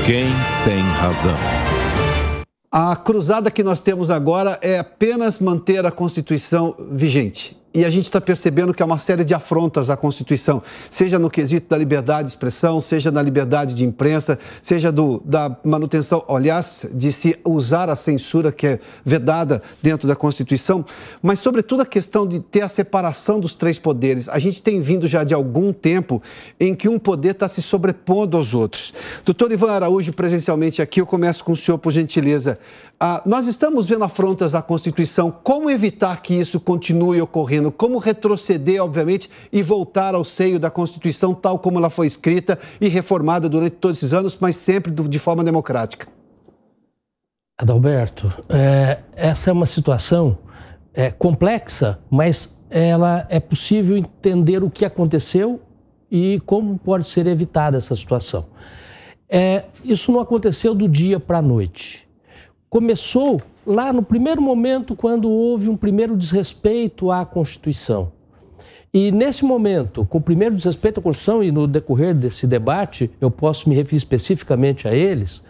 Quem tem razão? A cruzada que nós temos agora é apenas manter a Constituição vigente. E a gente está percebendo que há uma série de afrontas à Constituição, seja no quesito da liberdade de expressão, seja na liberdade de imprensa, seja da manutenção, aliás, de se usar a censura que é vedada dentro da Constituição, mas, sobretudo, a questão de ter a separação dos três poderes. A gente tem vindo já de algum tempo em que um poder está se sobrepondo aos outros. Doutor Ivan Araújo, presencialmente aqui, eu começo com o senhor, por gentileza. Nós estamos vendo afrontas à Constituição. Como evitar que isso continue ocorrendo? Como retroceder, obviamente, e voltar ao seio da Constituição tal como ela foi escrita e reformada durante todos esses anos, mas sempre de forma democrática? Adalberto, essa é uma situação complexa, mas ela é possível entender o que aconteceu e como pode ser evitada essa situação. Isso não aconteceu do dia para a noite. Começou lá no primeiro momento, quando houve um primeiro desrespeito à Constituição. E nesse momento, com o primeiro desrespeito à Constituição, e no decorrer desse debate, eu posso me referir especificamente a eles,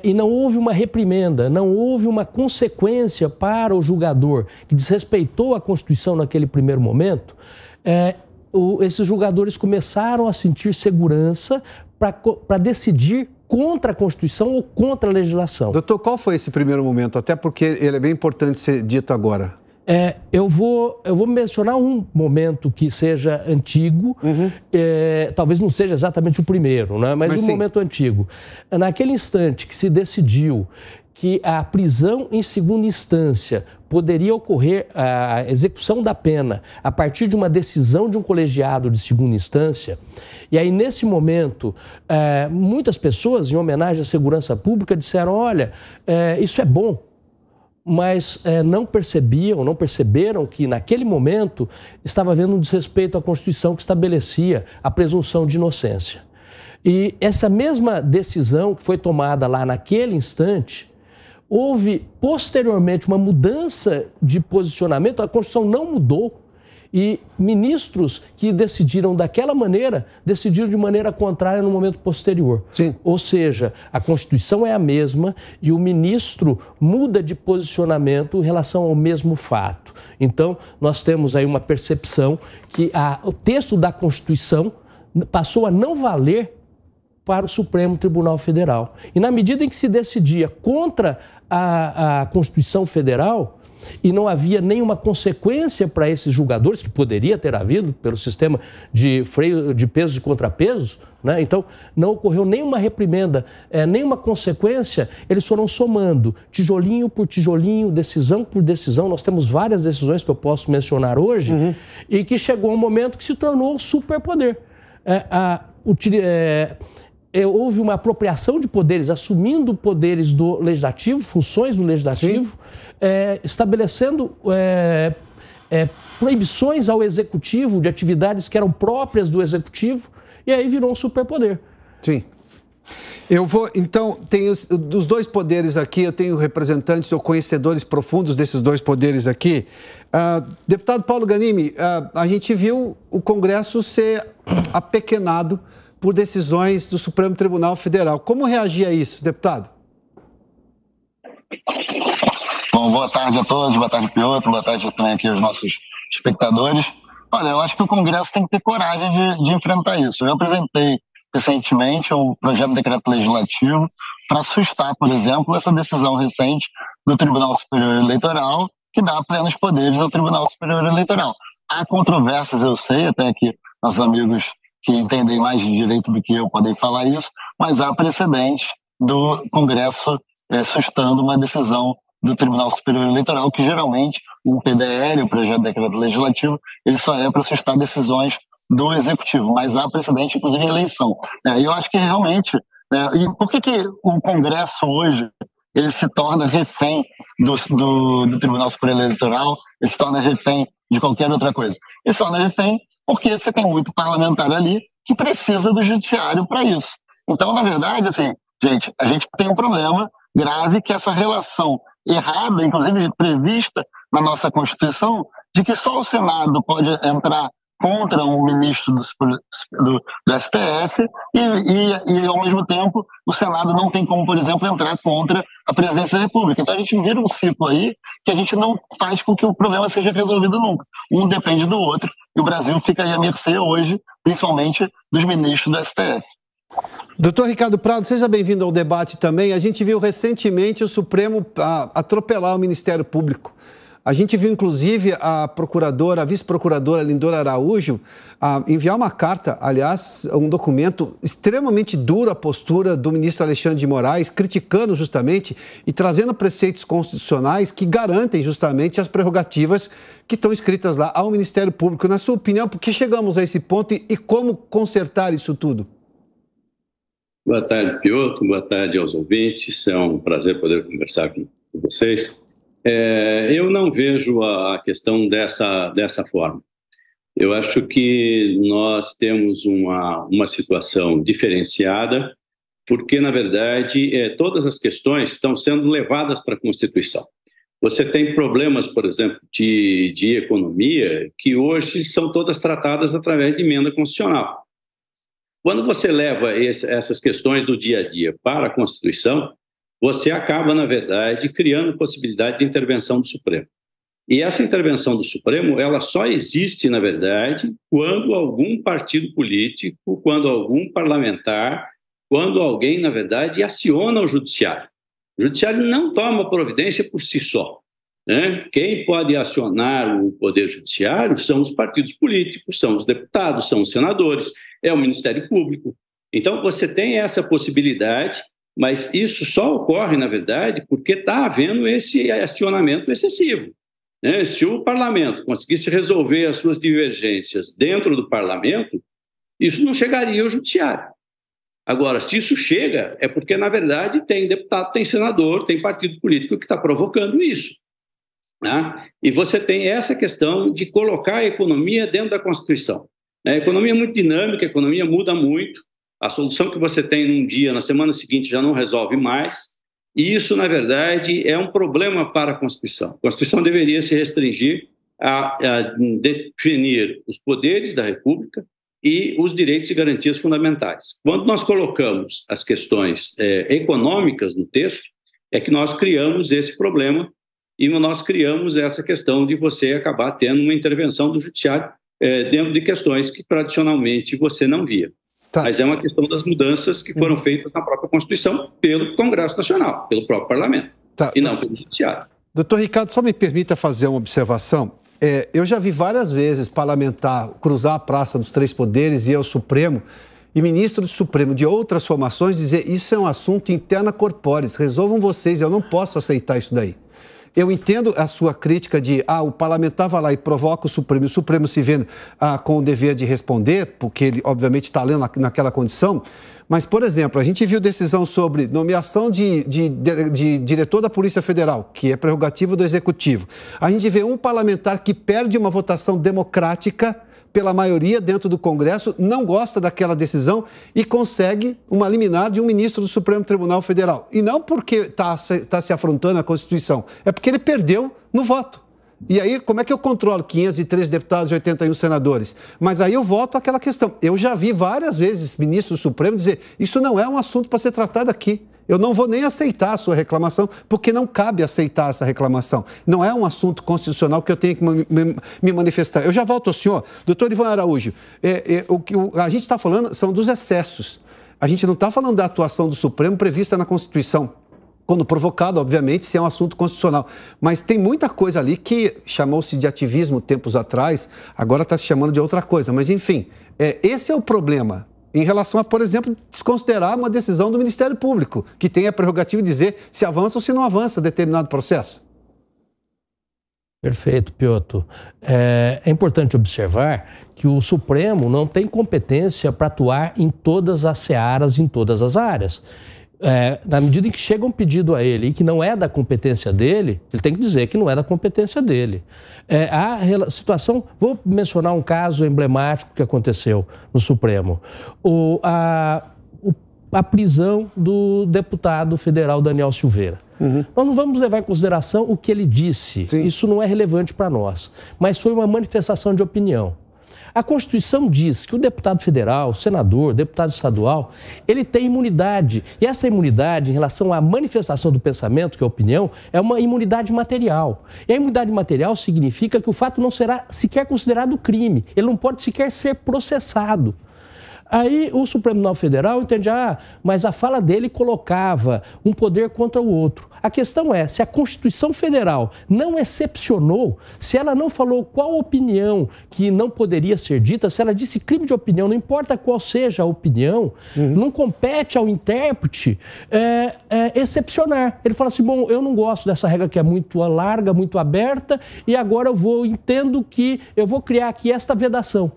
e não houve uma reprimenda, não houve uma consequência para o julgador que desrespeitou a Constituição naquele primeiro momento, esses julgadores começaram a sentir segurança para decidir contra a Constituição ou contra a legislação. Doutor, qual foi esse primeiro momento? Até porque ele é bem importante ser dito agora. Eu vou mencionar um momento que seja antigo, talvez não seja exatamente o primeiro, né? mas um momento antigo. Naquele instante que se decidiu que a prisão em segunda instância poderia ocorrer, a execução da pena, a partir de uma decisão de um colegiado de segunda instância. E aí, nesse momento, muitas pessoas, em homenagem à segurança pública, disseram, olha, isso é bom, mas não perceberam que, naquele momento, estava havendo um desrespeito à Constituição que estabelecia a presunção de inocência. E essa mesma decisão que foi tomada lá naquele instante, houve, posteriormente, uma mudança de posicionamento, a Constituição não mudou, e ministros que decidiram daquela maneira, decidiram de maneira contrária no momento posterior. Sim. Ou seja, a Constituição é a mesma e o ministro muda de posicionamento em relação ao mesmo fato. Então, nós temos aí uma percepção que o texto da Constituição passou a não valer para o Supremo Tribunal Federal. E na medida em que se decidia contra a Constituição Federal e não havia nenhuma consequência para esses julgadores, que poderia ter havido pelo sistema de freio de pesos e contrapesos, né? Então não ocorreu nenhuma reprimenda, nenhuma consequência, eles foram somando tijolinho por tijolinho, decisão por decisão. Nós temos várias decisões que eu posso mencionar hoje e que chegou um momento que se tornou superpoder. Houve uma apropriação de poderes, assumindo poderes do legislativo, funções do legislativo, estabelecendo proibições ao executivo de atividades que eram próprias do executivo, e aí virou um superpoder. Sim. Então, tem dos dois poderes aqui, eu tenho representantes ou conhecedores profundos desses dois poderes aqui. Deputado Paulo Ganimi, a gente viu o Congresso ser apequenado por decisões do Supremo Tribunal Federal. Como reagir a isso, deputado? Bom, boa tarde a todos, boa tarde, Piotr, boa tarde também aqui aos nossos espectadores. Olha, eu acho que o Congresso tem que ter coragem de enfrentar isso. Eu apresentei recentemente um projeto de decreto legislativo para sustar, por exemplo, essa decisão recente do Tribunal Superior Eleitoral, que dá plenos poderes ao Tribunal Superior Eleitoral. Há controvérsias, eu sei, até que nossos amigos que entendem mais de direito do que eu podem falar isso, mas há precedente do Congresso sustando uma decisão do Tribunal Superior Eleitoral, que geralmente o PDL, o projeto de decreto legislativo, ele só é para sustar decisões do Executivo, mas há precedente, inclusive, em eleição. E eu acho que realmente... e por que o Congresso hoje ele se torna refém do Tribunal Superior Eleitoral, ele se torna refém de qualquer outra coisa? Ele se torna refém porque você tem muito parlamentar ali que precisa do judiciário para isso. Então, na verdade, assim, gente, a gente tem um problema grave que essa relação errada, inclusive prevista na nossa Constituição, de que só o Senado pode entrar contra um ministro do STF e, ao mesmo tempo, o Senado não tem como, por exemplo, entrar contra a presidência da República. Então, a gente vira um ciclo aí que a gente não faz com que o problema seja resolvido nunca. Um depende do outro e o Brasil fica aí à mercê hoje, principalmente dos ministros do STF. Doutor Ricardo Prado, seja bem-vindo ao debate também. A gente viu recentemente o Supremo atropelar o Ministério Público. A gente viu, inclusive, a vice-procuradora Lindora Araújo enviar uma carta, aliás, um documento extremamente duro à postura do ministro Alexandre de Moraes, criticando justamente e trazendo preceitos constitucionais que garantem justamente as prerrogativas que estão escritas lá ao Ministério Público. Na sua opinião, por que chegamos a esse ponto e como consertar isso tudo? Boa tarde, Piotr. Boa tarde aos ouvintes. É um prazer poder conversar com vocês. Eu não vejo a questão dessa forma. Eu acho que nós temos uma situação diferenciada, porque, na verdade, todas as questões estão sendo levadas para a Constituição. Você tem problemas, por exemplo, de economia, que hoje são todas tratadas através de emenda constitucional. Quando você leva essas questões do dia a dia para a Constituição, você acaba, na verdade, criando possibilidade de intervenção do Supremo. E essa intervenção do Supremo, ela só existe, na verdade, quando algum partido político, quando algum parlamentar, quando alguém, na verdade, aciona o Judiciário. O Judiciário não toma providência por si só, né? Quem pode acionar o Poder Judiciário são os partidos políticos, são os deputados, são os senadores, é o Ministério Público. Então, você tem essa possibilidade, mas isso só ocorre, na verdade, porque está havendo esse acionamento excessivo, né? Se o parlamento conseguisse resolver as suas divergências dentro do parlamento, isso não chegaria ao judiciário. Agora, se isso chega, é porque, na verdade, tem deputado, tem senador, tem partido político que está provocando isso, né? E você tem essa questão de colocar a economia dentro da Constituição. A economia é muito dinâmica, a economia muda muito. A solução que você tem num dia, na semana seguinte, já não resolve mais. E isso, na verdade, é um problema para a Constituição. A Constituição deveria se restringir a definir os poderes da República e os direitos e garantias fundamentais. Quando nós colocamos as questões econômicas no texto, é que nós criamos esse problema e nós criamos essa questão de você acabar tendo uma intervenção do Judiciário dentro de questões que, tradicionalmente, você não via. Tá. Mas é uma questão das mudanças que foram feitas na própria Constituição pelo Congresso Nacional, pelo próprio Parlamento, e não pelo Judiciário. Doutor Ricardo, só me permita fazer uma observação. Eu já vi várias vezes parlamentar cruzar a praça dos três poderes e ir ao Supremo, e ministro do Supremo de outras formações dizer: isso é um assunto interna corporis, resolvam vocês, eu não posso aceitar isso daí. Eu entendo a sua crítica de o parlamentar vai lá e provoca o Supremo se vê com o dever de responder, porque ele, obviamente, está lendo naquela condição. Mas, por exemplo, a gente viu decisão sobre nomeação de diretor da Polícia Federal, que é prerrogativa do Executivo. A gente vê um parlamentar que perde uma votação democrática pela maioria dentro do Congresso, não gosta daquela decisão e consegue uma liminar de um ministro do Supremo Tribunal Federal. E não porque está se afrontando a Constituição, é porque ele perdeu no voto. E aí, como é que eu controlo 503 deputados e 81 senadores? Mas aí eu volto àquela questão. Eu já vi várias vezes ministro do Supremo dizer: isso não é um assunto para ser tratado aqui. Eu não vou nem aceitar a sua reclamação, porque não cabe aceitar essa reclamação. Não é um assunto constitucional que eu tenho que me manifestar. Eu já volto ao senhor. Doutor Ivan Araújo, o que a gente está falando são dos excessos. A gente não está falando da atuação do Supremo prevista na Constituição, quando provocado, obviamente, se é um assunto constitucional. Mas tem muita coisa ali que chamou-se de ativismo tempos atrás, agora está se chamando de outra coisa. Mas, enfim, esse é o problema em relação a, por exemplo, desconsiderar uma decisão do Ministério Público, que tem a prerrogativa de dizer se avança ou se não avança determinado processo. Perfeito, Piotr. É importante observar que o Supremo não tem competência para atuar em todas as searas, em todas as áreas. Na medida em que chega um pedido a ele e que não é da competência dele, ele tem que dizer que não é da competência dele. A situação, vou mencionar um caso emblemático que aconteceu no Supremo. A prisão do deputado federal Daniel Silveira. Nós não vamos levar em consideração o que ele disse. Sim. Isso não é relevante para nós. Mas foi uma manifestação de opinião. A Constituição diz que o deputado federal, o senador, o deputado estadual, ele tem imunidade. E essa imunidade, em relação à manifestação do pensamento, que é a opinião, é uma imunidade material. E a imunidade material significa que o fato não será sequer considerado crime. Ele não pode sequer ser processado. Aí o Supremo Tribunal Federal entende, mas a fala dele colocava um poder contra o outro. A questão é, se a Constituição Federal não excepcionou, se ela não falou qual opinião que não poderia ser dita, se ela disse crime de opinião, não importa qual seja a opinião, não compete ao intérprete excepcionar. Ele fala assim, bom, eu não gosto dessa regra que é muito larga, muito aberta, e agora entendo que eu vou criar aqui esta vedação.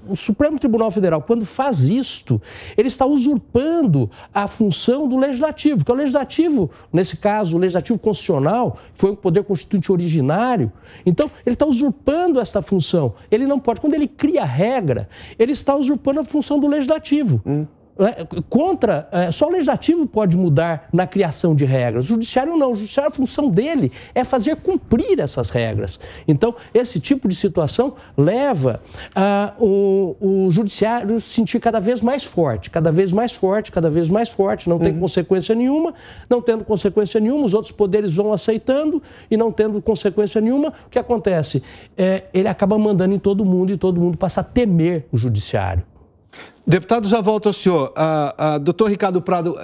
O Supremo Tribunal Federal, quando faz isto, ele está usurpando a função do Legislativo, que é o Legislativo, nesse caso, o Legislativo Constitucional, foi um poder constituinte originário. Então, ele está usurpando essa função. Ele não pode. Quando ele cria regra, ele está usurpando a função do Legislativo. Só o Legislativo pode mudar na criação de regras. O Judiciário não. O Judiciário, a função dele é fazer cumprir essas regras. Então, esse tipo de situação leva o Judiciário se sentir cada vez mais forte, cada vez mais forte, cada vez mais forte, não tem consequência nenhuma, não tendo consequência nenhuma, os outros poderes vão aceitando e não tendo consequência nenhuma, o que acontece? Ele acaba mandando em todo mundo e todo mundo passa a temer o Judiciário. Deputado, já volto ao senhor. Doutor Ricardo Prado,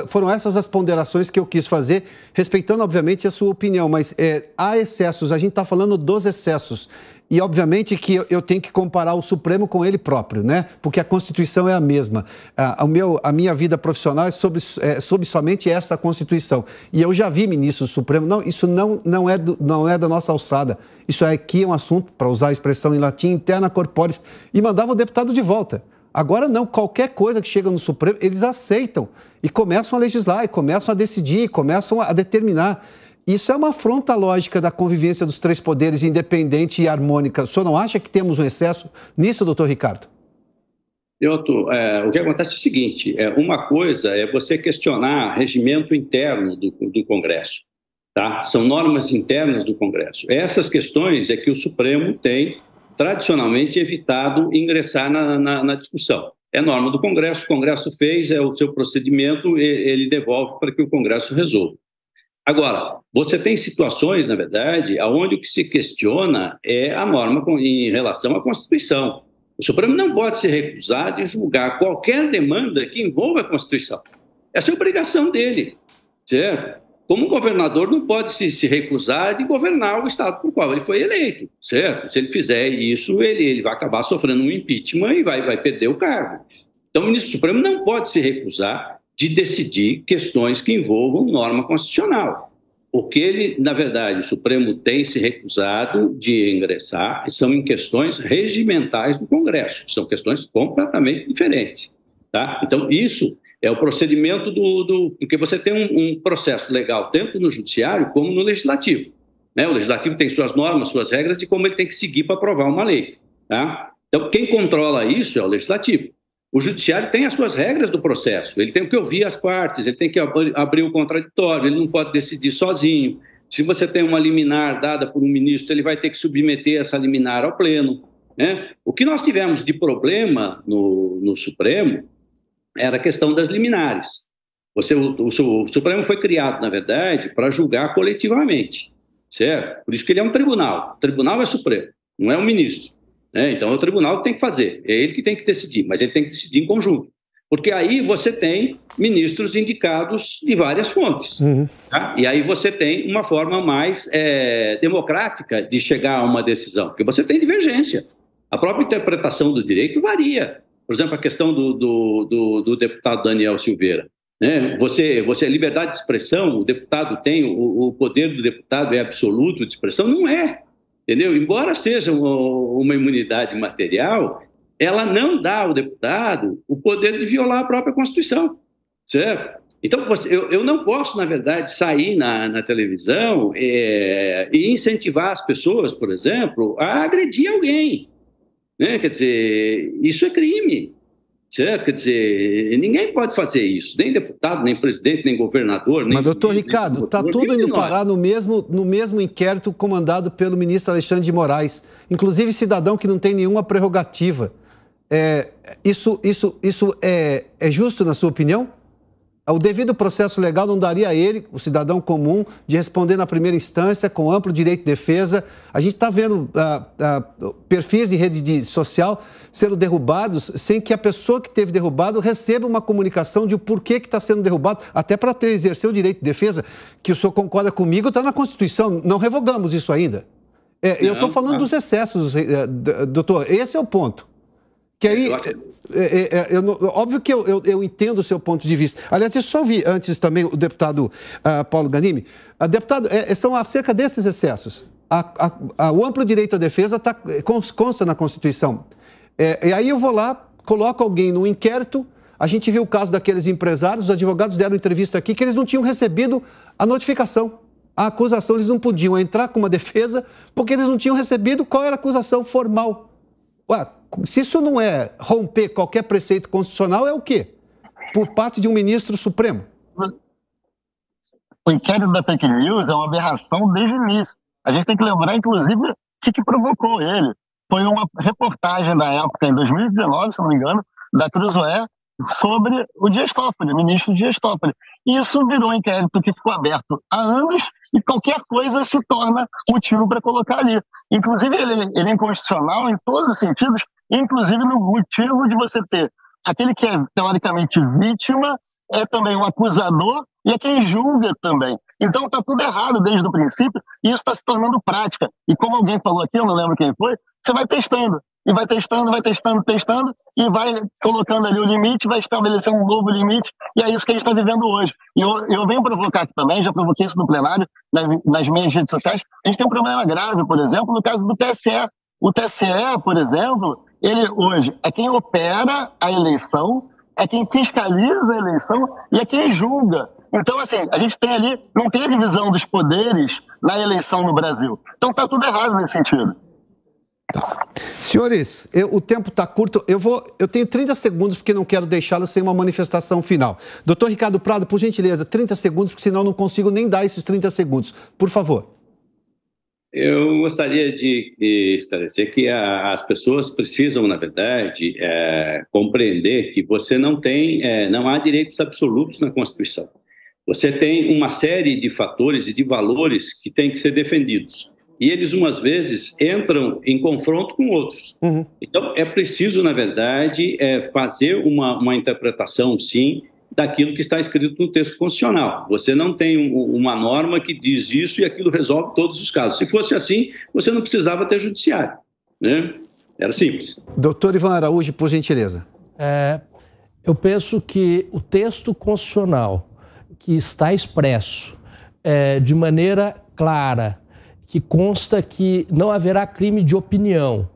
foram essas as ponderações que eu quis fazer, respeitando, obviamente, a sua opinião, mas há excessos, a gente está falando dos excessos. E, obviamente, que eu tenho que comparar o Supremo com ele próprio, né? Porque a Constituição é a mesma. A minha vida profissional é sobre somente essa Constituição. E eu já vi ministro do Supremo, não, isso não é da nossa alçada. Isso aqui é um assunto, para usar a expressão em latim, interna corporis, e mandava o deputado de volta. Agora não, qualquer coisa que chega no Supremo, eles aceitam e começam a legislar, e começam a decidir, começam a determinar. Isso é uma afronta lógica da convivência dos três poderes, independente e harmônica. O senhor não acha que temos um excesso nisso, doutor Ricardo? O que acontece é o seguinte, uma coisa é você questionar regimento interno do Congresso, tá? São normas internas do Congresso. Essas questões é que o Supremo tem tradicionalmente evitado ingressar na discussão. É norma do Congresso, o Congresso fez, é o seu procedimento, ele devolve para que o Congresso resolva. Agora, você tem situações, na verdade, onde o que se questiona é a norma em relação à Constituição. O Supremo não pode se recusar de julgar qualquer demanda que envolva a Constituição. Essa é a obrigação dele, certo? Como um governador não pode se recusar de governar o estado por qual ele foi eleito, certo? Se ele fizer isso, ele vai acabar sofrendo um impeachment e vai perder o cargo. Então, o ministro Supremo não pode se recusar de decidir questões que envolvam norma constitucional. O que ele, na verdade, o Supremo tem se recusado de ingressar são em questões regimentais do Congresso, que são questões completamente diferentes, tá? Então, isso é o procedimento porque você tem um processo legal tanto no Judiciário como no Legislativo, né? O Legislativo tem suas normas, suas regras de como ele tem que seguir para aprovar uma lei, tá? Então, quem controla isso é o Legislativo. O Judiciário tem as suas regras do processo, ele tem que ouvir as partes, ele tem que abrir o contraditório, ele não pode decidir sozinho. Se você tem uma liminar dada por um ministro, ele vai ter que submeter essa liminar ao pleno, né? O que nós tivemos de problema no Supremo era a questão das liminares. O Supremo foi criado, na verdade, para julgar coletivamente, certo? Por isso que ele é um tribunal. O tribunal é Supremo, não é um ministro. Então, é o tribunal que tem que fazer, é ele que tem que decidir, mas ele tem que decidir em conjunto. Porque aí você tem ministros indicados de várias fontes. Tá? E aí você tem uma forma mais democrática de chegar a uma decisão, porque você tem divergência. A própria interpretação do direito varia. Por exemplo, a questão do deputado Daniel Silveira. Né? Liberdade de expressão, o deputado tem, o poder do deputado é absoluto de expressão? Não é. Entendeu? Embora seja uma imunidade material, ela não dá ao deputado o poder de violar a própria Constituição, certo? Então, eu não posso, na verdade, sair na televisão e incentivar as pessoas, por exemplo, a agredir alguém, né? Quer dizer, isso é crime, Certo? Quer dizer, ninguém pode fazer isso, nem deputado, nem presidente, nem governador. Nem Mas, doutor Ricardo, está tudo indo parar no mesmo inquérito comandado pelo ministro Alexandre de Moraes, inclusive cidadão que não tem nenhuma prerrogativa. Isso é justo, na sua opinião? O devido processo legal não daria a ele, o cidadão comum, de responder na primeira instância com amplo direito de defesa. A gente está vendo perfis de rede social sendo derrubados sem que a pessoa que teve derrubado receba uma comunicação de o porquê que está sendo derrubado, até para exercer o direito de defesa, que o senhor concorda comigo, está na Constituição, não revogamos isso ainda. Eu estou falando dos excessos, doutor, esse é o ponto. Que aí, óbvio que eu entendo o seu ponto de vista. Aliás, eu só ouvi antes também o deputado Paulo Ganimi. Deputado, são acerca desses excessos. O amplo direito à defesa consta na Constituição. E aí eu vou lá, coloco alguém no inquérito. A gente viu o caso daqueles empresários, os advogados deram entrevista aqui, que eles não tinham recebido a notificação. A acusação, eles não podiam entrar com uma defesa porque eles não tinham recebido qual era a acusação formal. Se isso não é romper qualquer preceito constitucional, é o quê? Por parte de um ministro supremo? O inquérito da fake news é uma aberração desde o início. A gente tem que lembrar, inclusive, o que provocou ele. Foi uma reportagem da época, em 2019, se não me engano, da Cruzoé, sobre o Dias Toffoli, o ministro Dias Toffoli. E isso virou um inquérito que ficou aberto há anos e qualquer coisa se torna motivo para colocar ali. Inclusive, ele é inconstitucional em todos os sentidos, inclusive no motivo de você ter aquele que é teoricamente vítima, é também um acusador e é quem julga também. Então está tudo errado desde o princípio e isso está se tornando prática. E como alguém falou aqui, eu não lembro quem foi, você vai testando. E vai testando, e vai colocando ali o limite, vai estabelecer um novo limite, e é isso que a gente está vivendo hoje. E eu venho provocar aqui também, já provoquei isso no plenário, nas minhas redes sociais, a gente tem um problema grave, por exemplo, no caso do TSE. O TSE, por exemplo, ele hoje é quem opera a eleição, é quem fiscaliza a eleição e é quem julga. Então, assim, a gente tem ali, não tem a divisão dos poderes na eleição no Brasil. Então está tudo errado nesse sentido. Tá. Senhores, o tempo está curto. Eu tenho 30 segundos porque não quero deixá-lo sem uma manifestação final. Doutor Ricardo Prado, por gentileza, 30 segundos, porque senão eu não consigo nem dar esses 30 segundos. Por favor. Eu gostaria de esclarecer que as pessoas precisam, na verdade, compreender que você não há direitos absolutos na Constituição. Você tem uma série de fatores e de valores que têm que ser defendidos. E eles, umas vezes, entram em confronto com outros. Uhum. Então, é preciso, na verdade, fazer uma interpretação, sim, daquilo que está escrito no texto constitucional. Você não tem uma norma que diz isso e aquilo resolve todos os casos. Se fosse assim, você não precisava ter judiciário, né? Era simples. Doutor Ivan Araújo, por gentileza. Eu penso que o texto constitucional que está expresso de maneira clara, que consta que não haverá crime de opinião.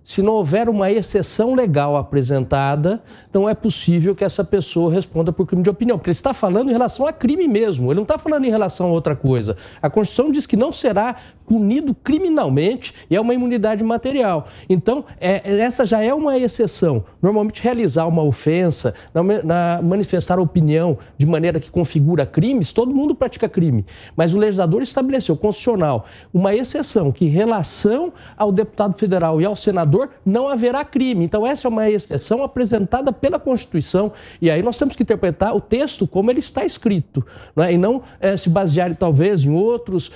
Se não houver uma exceção legal apresentada, não é possível que essa pessoa responda por crime de opinião, porque ele está falando em relação a crime mesmo, ele não está falando em relação a outra coisa. A Constituição diz que não será punido criminalmente e é uma imunidade material. Então, essa já é uma exceção. Normalmente, realizar uma ofensa, manifestar opinião de maneira que configura crimes, todo mundo pratica crime. Mas o legislador estabeleceu, constitucional, uma exceção que, em relação ao deputado federal e ao senador, não haverá crime. Então, essa é uma exceção apresentada pela Constituição e aí nós temos que interpretar o texto como ele está escrito, né? E não se basear, talvez, em outros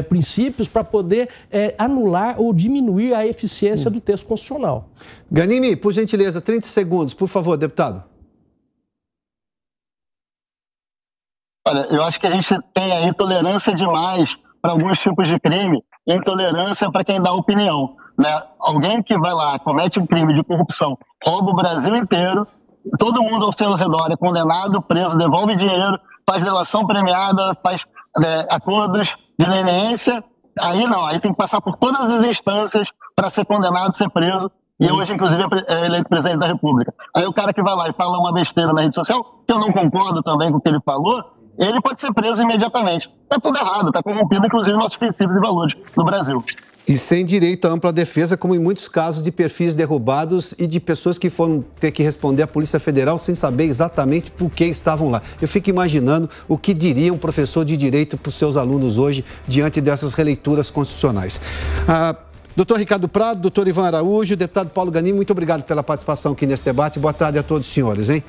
princípios para poder anular ou diminuir a eficiência do texto constitucional. Ganimi, por gentileza, 30 segundos, por favor, deputado. Olha, eu acho que a gente tem aí tolerância demais para alguns tipos de crime e intolerância para quem dá opinião. Né? Alguém que vai lá, comete um crime de corrupção, rouba o Brasil inteiro, todo mundo ao seu redor é condenado, preso, devolve dinheiro, faz delação premiada, faz acordos de leniência, aí não, aí tem que passar por todas as instâncias para ser condenado, ser preso, e hoje, inclusive, é eleito presidente da República. Aí o cara que vai lá e fala uma besteira na rede social, que eu não concordo também com o que ele falou, ele pode ser preso imediatamente. Está tudo errado, está corrompido, inclusive, nossos princípios e valores no Brasil. E sem direito à ampla defesa, como em muitos casos de perfis derrubados e de pessoas que foram ter que responder à Polícia Federal sem saber exatamente por que estavam lá. Eu fico imaginando o que diria um professor de direito para os seus alunos hoje diante dessas releituras constitucionais. Doutor Ricardo Prado, doutor Ivan Araújo, deputado Paulo Ganim, muito obrigado pela participação aqui nesse debate. Boa tarde a todos os senhores, hein?